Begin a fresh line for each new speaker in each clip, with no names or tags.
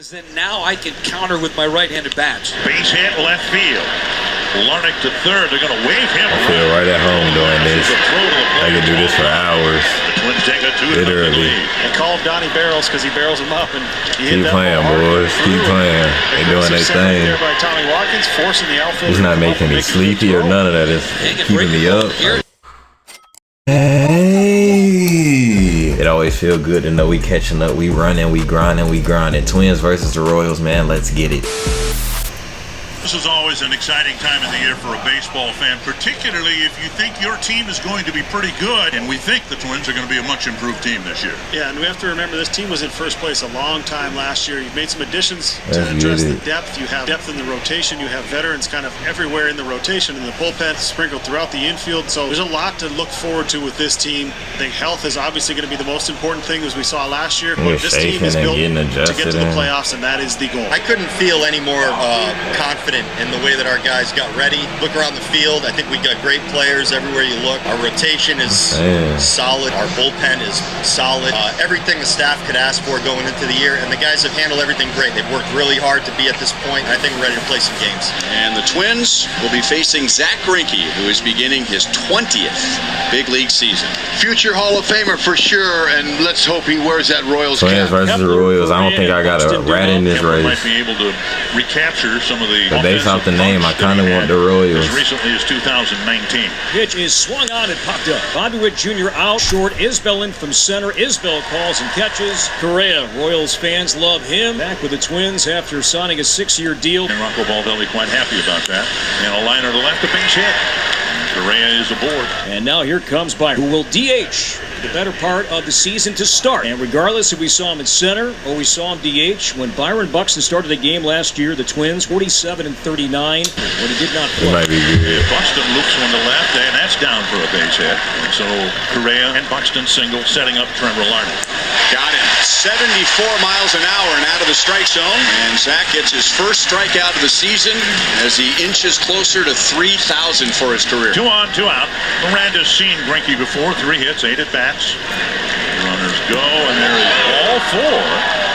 Because then now I can counter with my right-handed bats.
Base hit left field. Larnick to third. They're going to wave him.
I feel right at home doing this. I can do this for hours.
The Twins take a 2-0
literally.
lead.
They call him Donnie Barrels because he barrels them up. And
keep playing, boys. Keep playing. They doing their thing.
There by Tommy Watkins, forcing the outfield.
He's not making me sleepy or none of that. It's keeping me up. Hey, it always feel good to know we catching up, we running, we grinding, we grinding. Twins versus the Royals, man, let's get it.
This is always an exciting time of the year for a baseball fan, particularly if you think your team is going to be pretty good, and we think the Twins are going to be a much improved team this year.
Yeah, and we have to remember this team was in first place a long time last year. You've made some additions to address the depth. You have depth in the rotation. You have veterans kind of everywhere in the rotation, in the bullpen, sprinkled throughout the infield. So there's a lot to look forward to with this team. I think health is obviously going to be the most important thing, as we saw last year. But this team is built to get to the playoffs, and that is the goal.
I couldn't feel any more confident in the way that our guys got ready. Look around the field. I think we got great players everywhere you look. Our rotation is solid. Our bullpen is solid. Everything the staff could ask for going into the year, and the guys have handled everything great. They've worked really hard to be at this point. I think we're ready to play some games.
And the Twins will be facing Zach Greinke, who is beginning his 20th big league season.
Future Hall of Famer for sure, and let's hope he wears that Royals
cap. Twins versus the Royals. I don't think I got a rat in this race.
Might be able to recapture some of the
based off the name, I kind of want the Royals.
As recently as 2019.
Pitch is swung on and popped up. Bobby Witt Jr. out short. Isbell in from center. Isbell calls and catches. Correa, Royals fans love him. Back with the Twins after signing a 6-year deal.
And Rocco Baldelli quite happy about that. And a liner to left, a base hit. Correa is aboard.
And now here comes Byron, who will DH the better part of the season to start. And regardless if we saw him in center or we saw him DH, when Byron Buxton started the game last year, the Twins 47 and 39, when he did not play.
Might be good.
Buxton looks one to left, and that's down for a base hit. So Correa and Buxton single, setting up Trevor Larney.
Got him. 74 miles an hour and out of the strike zone. And Zach gets his first strikeout of the season as he inches closer to 3,000 for his career.
2 on, 2 out. Miranda's seen Greinke before. 3 hits, 8 at-bats. Runners go, and there is all 4.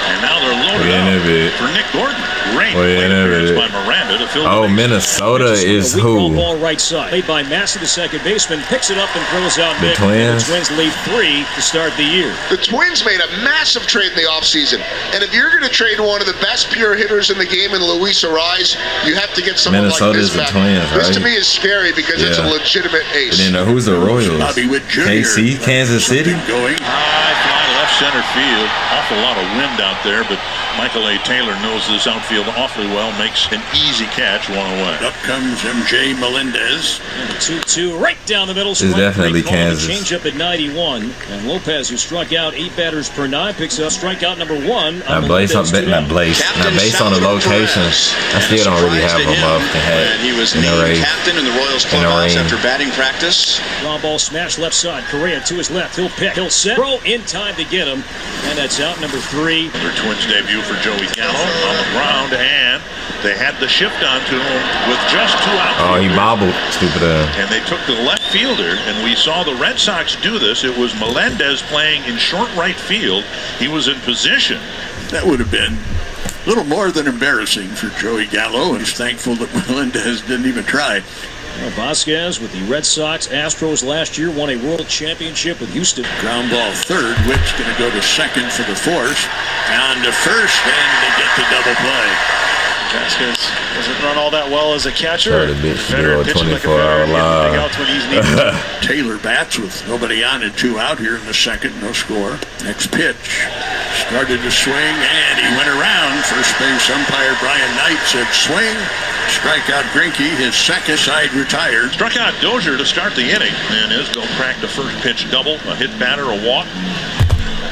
And now they're loaded up for Nick Gordon. Great appearance by Miranda to fill the
Minnesota is who?
Ball right side. Played by Massey, the second baseman, picks it up and throws out
the
Nick.
Twins.
The Twins lead 3 to start the year.
The Twins made a massive trade in the offseason. And if you're going to trade one of the best pure hitters in the game in Luis Arise, you have to get someone like this back.
Twins,
this to me is scary because it's a legitimate ace.
And then who's the Royals?
Bobby Witt Jr.
KC, Kansas City?
Going high fly left center field. Awful lot of wind out there, but Michael A. Taylor knows this outfield awfully well. Makes an easy catch, 1 away. Up comes MJ Melendez.
And a 2-2 right down the middle.
It's definitely Kansas.
Change up at 91. And Lopez, who struck out 8 batters per 9, picks up strikeout number 1.
Not based on the location. I still don't really have him up to have.
He was named captain in the Royals clubhouse after batting practice.
Long ball smash left side. Correa to his left. He'll pick. He'll set. Throw in time to get him. And that's out number 3.
Their Twins debut for Joey Gallo on the ground, and they had the shift onto him with just 2 outs.
Oh, he bobbled. Stupid ass.
And they took the left fielder, and we saw the Red Sox do this. It was Melendez playing in short right field. He was in position.
That would have been a little more than embarrassing for Joey Gallo, and he's thankful that Melendez didn't even try.
Well, Vasquez with the Red Sox Astros last year won a world championship with Houston.
Ground ball third. Witt's going to go to second for the force. Down to first, and they get the double play.
Vasquez doesn't run all that well as a catcher.
Veteran pitching like a veteran. Big outs when he's needed.
Taylor bats with nobody on and 2 out here in the second. No score. Next pitch. Started to swing, and he went around. First base umpire Brian Knight said swing. Strikeout Greinke, his second side retired.
Struck out Dozier to start the inning. And Isbell cracked the first pitch double, a hit batter, a walk.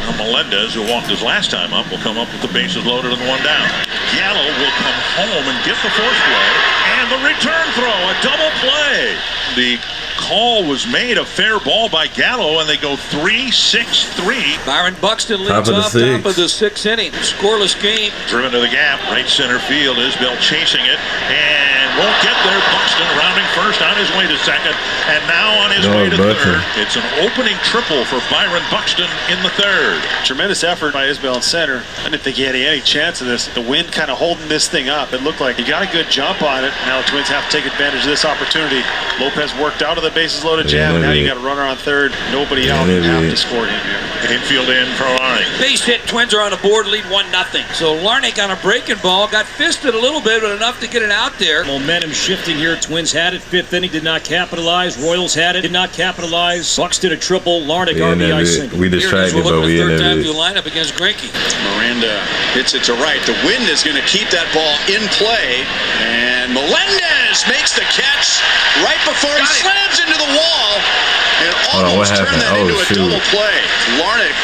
Now Melendez, who walked his last time up, will come up with the bases loaded and 1 down. Gallo will come home and get the force play. And the return throw, a double play. The call was made, a fair ball by Gallo, and they go 3-6-3.
Byron Buxton leads off top of the 6th inning. Scoreless game.
Driven to the gap, right center field. Isbell chasing it, and won't get there. Buxton rounding first on his way to second, and now on his way to third. It's an opening triple for Byron Buxton in the third.
Tremendous effort by Isbell in center. I didn't think he had any chance of this. The wind kind of holding this thing up. It looked like he got a good jump on it. Now the Twins have to take advantage of this opportunity. Lopez worked out of the bases loaded jam. Now you got a runner on third. Nobody out. You have to score him here.
Infield in for Larnach.
Base hit. Twins are on the board, lead 1-0. So Larnach on a breaking ball got fisted a little bit, but enough to get it out there.
Momentum shifting here. Twins had it. Fifth inning, did not capitalize. Royals had it, did not capitalize. Buxton a triple. Larnach RBI single.
We distracted, but we in
third time
it.
to line up against Greinke.
Miranda hits it to right. The wind is going to keep that ball in play, and Melendez makes the catch right before he slams into the wall and almost turned that into a double play. Larnach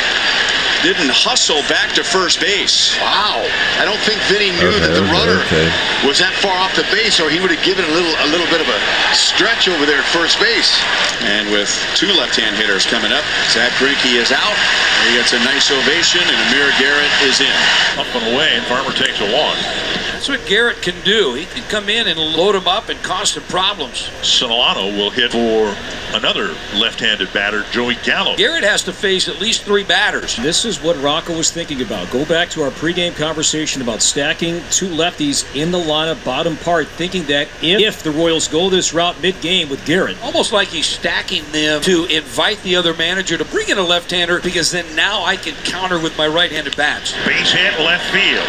didn't hustle back to first base.
Wow. I don't think Vinny knew that the runner was that far off the base, or he would have given a little bit of a stretch over there at first base.
And with two left-hand hitters coming up, Zach Greinke is out. He gets a nice ovation, and Amir Garrett is in.
Up and away, and Farmer takes a walk.
That's what Garrett can do. He can come in and load him up and cause some problems.
Solano will hit for another left-handed batter, Joey Gallo.
Garrett has to face at least 3 batters.
This is what Rocco was thinking about. Go back to our pregame conversation about stacking 2 lefties in the lineup, bottom part, thinking that if the Royals go this route mid-game with Garrett.
Almost like he's stacking them to invite the other manager to bring in a left-hander, because then now I can counter with my right-handed bats.
Base hit left field.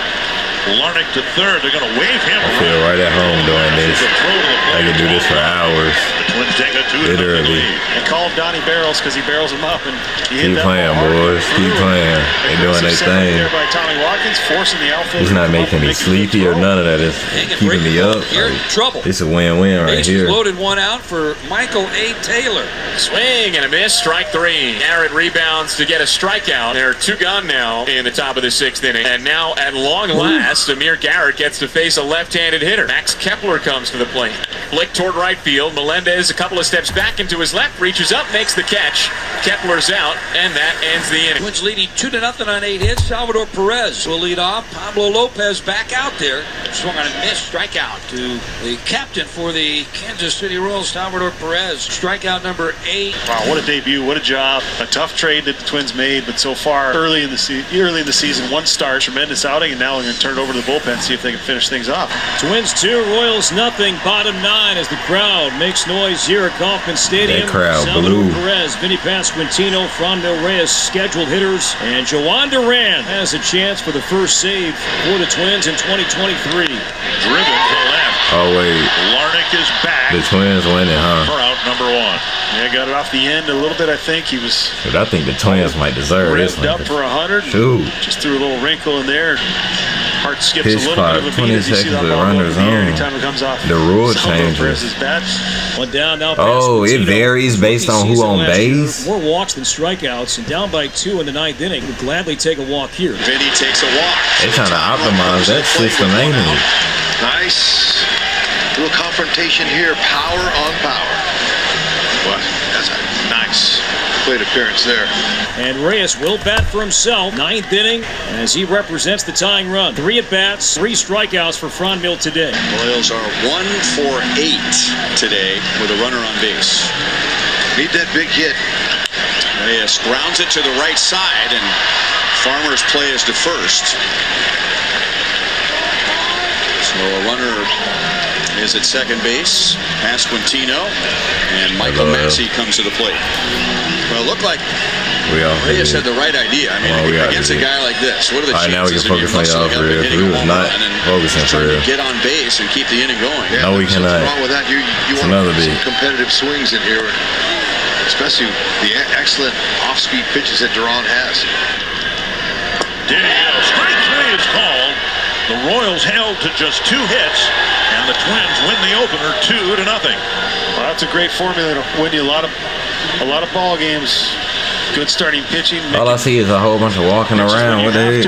Larnach to third. They're going to wave him.
I feel right at home doing this. I can do this for hours.
The Twins take a 2-0 lead.
They call him Donnie Barrels because he barrels him up, and he hit
Keep
that
playing,
ball hard.
boys. Keep playing. They doing their thing.
There by Tommy Watkins, forcing the outfield.
He's not making me sleepy or none of that. It's keeping me up.
Trouble.
It's a win-win right here.
Loaded 1 out for Michael A. Taylor.
Swing and a miss. Strike 3. Garrett rebounds to get a strikeout. There are 2 gone now in the top of the 6th inning. And now, at long last, Amir Garrett gets to face a left-handed hitter. Max Kepler comes to the plate. Flick toward right field. Melendez a couple of steps back into his left, reaches up, makes the catch. Kepler's out, and that ends the inning.
Twins leading 2-0 on 8 hits. Salvador Perez will lead off. Pablo Lopez back out there. Swung on a miss. Strikeout to the captain for the Kansas City Royals, Salvador Perez. Strikeout number 8.
Wow, what a debut. What a job. A tough trade that the Twins made, but so far, early in the season, 1 start, tremendous outing, and now we're going to turn it over to the bullpen, see if they can finish things off.
Twins 2, Royals nothing. Bottom 9 as the crowd makes noise here at Kauffman Stadium.
That crowd
Salvador
blue.
Perez, Vinny Pasquantino, Franmil Reyes scheduled hitters, and Joan Duran has a chance for the first save for the Twins in 2023.
Driven to left.
Oh, wait.
Larnach is back.
The Twins winning, huh?
For out number 1.
Yeah, got it off the end a little bit. I think he was.
But I think the Twins might deserve this one.
Revved up for 100.
Shoot.
Just threw a little wrinkle in there. Heart skips
Pitch
a little
clock,
bit of a
20
beat as you see
seconds
that
of
ball
runner's
over the air
on.
anytime it comes off.
The rule
Salvador
changes.
Perez's bat.
One down now.
Oh, it
Pasquantino.
varies based on who on base.
More walks than strikeouts, and down by 2 in the 9th inning. Would gladly take a walk here.
Vinny takes a walk.
They're trying to optimize that system, ain't it?
Nice little confrontation here. Power on power. Well, that's a nice plate appearance there.
And Reyes will bat for himself. 9th inning as he represents the tying run. 3 at-bats, 3 strikeouts for Franmil today.
Royals are 1 for 8 today with a runner on base.
Need that big hit.
Reyes grounds it to the right side, and Farmer's play is to first. So a runner is at second base. Pasquantino, and Michael Massey comes to the plate. Well, it looked like Reyes had the right idea. I mean, against a guy like this, what are the chances?
Now we can focus on y'all for real. We was not focusing for real.
Get on base and keep the inning going.
Yeah,
no, we cannot.
What's wrong with that? You want some competitive swings in here, especially the excellent off-speed pitches that Duran has.
There you go. Strike 3 is called. The Royals held to just 2 hits, and the Twins win the opener 2-0.
Well, that's a great formula to win you a lot of ball games. Good starting pitching.
All I see is a whole bunch of walking around. What the heck?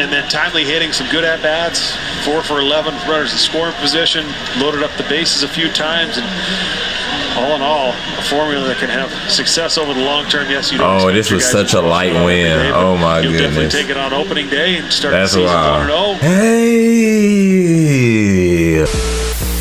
And then timely hitting, some good at-bats. 4 for 11 runners in scoring position. Loaded up the bases a few times, and all in all, a formula that can have success over the long term. Yes, you don't.
Oh, this was such a light win. Oh my goodness.
Definitely take it on opening day and start
That's
the season 1-0.
Hey,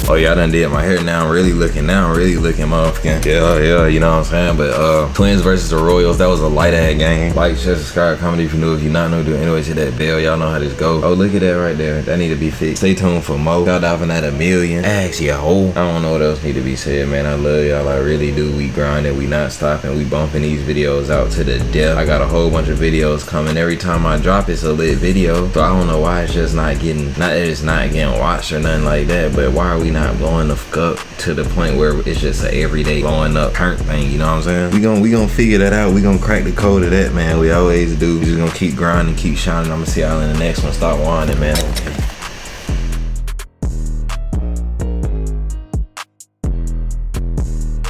Oh yeah, I done did my hair now. I'm really looking motherfucking. Yeah, you know what I'm saying? But Twins versus the Royals, that was a light ass game. Like, share, subscribe, comment if you new. If you not new, do anyway, hit that bell. Y'all know how this go. Oh, look at that right there. That need to be fixed. Stay tuned for more. Y'all diving at 1 million. Actually, a hole. I don't know what else need to be said, man. I love y'all. I really do. We grinding. We not stopping. We bumping these videos out to the depth. I got a whole bunch of videos coming. Every time I drop, it's a lit video. So I don't know why it's just not getting, not that it's not getting watched or nothing like that, but why are we not blowing the fuck up to the point where it's just an everyday blowing up current thing, you know what I'm saying? We gonna figure that out. We gonna crack the code of that, man. We always do. We just gonna keep grinding, keep shining. I'm gonna see y'all in the next one. Stop whining, man.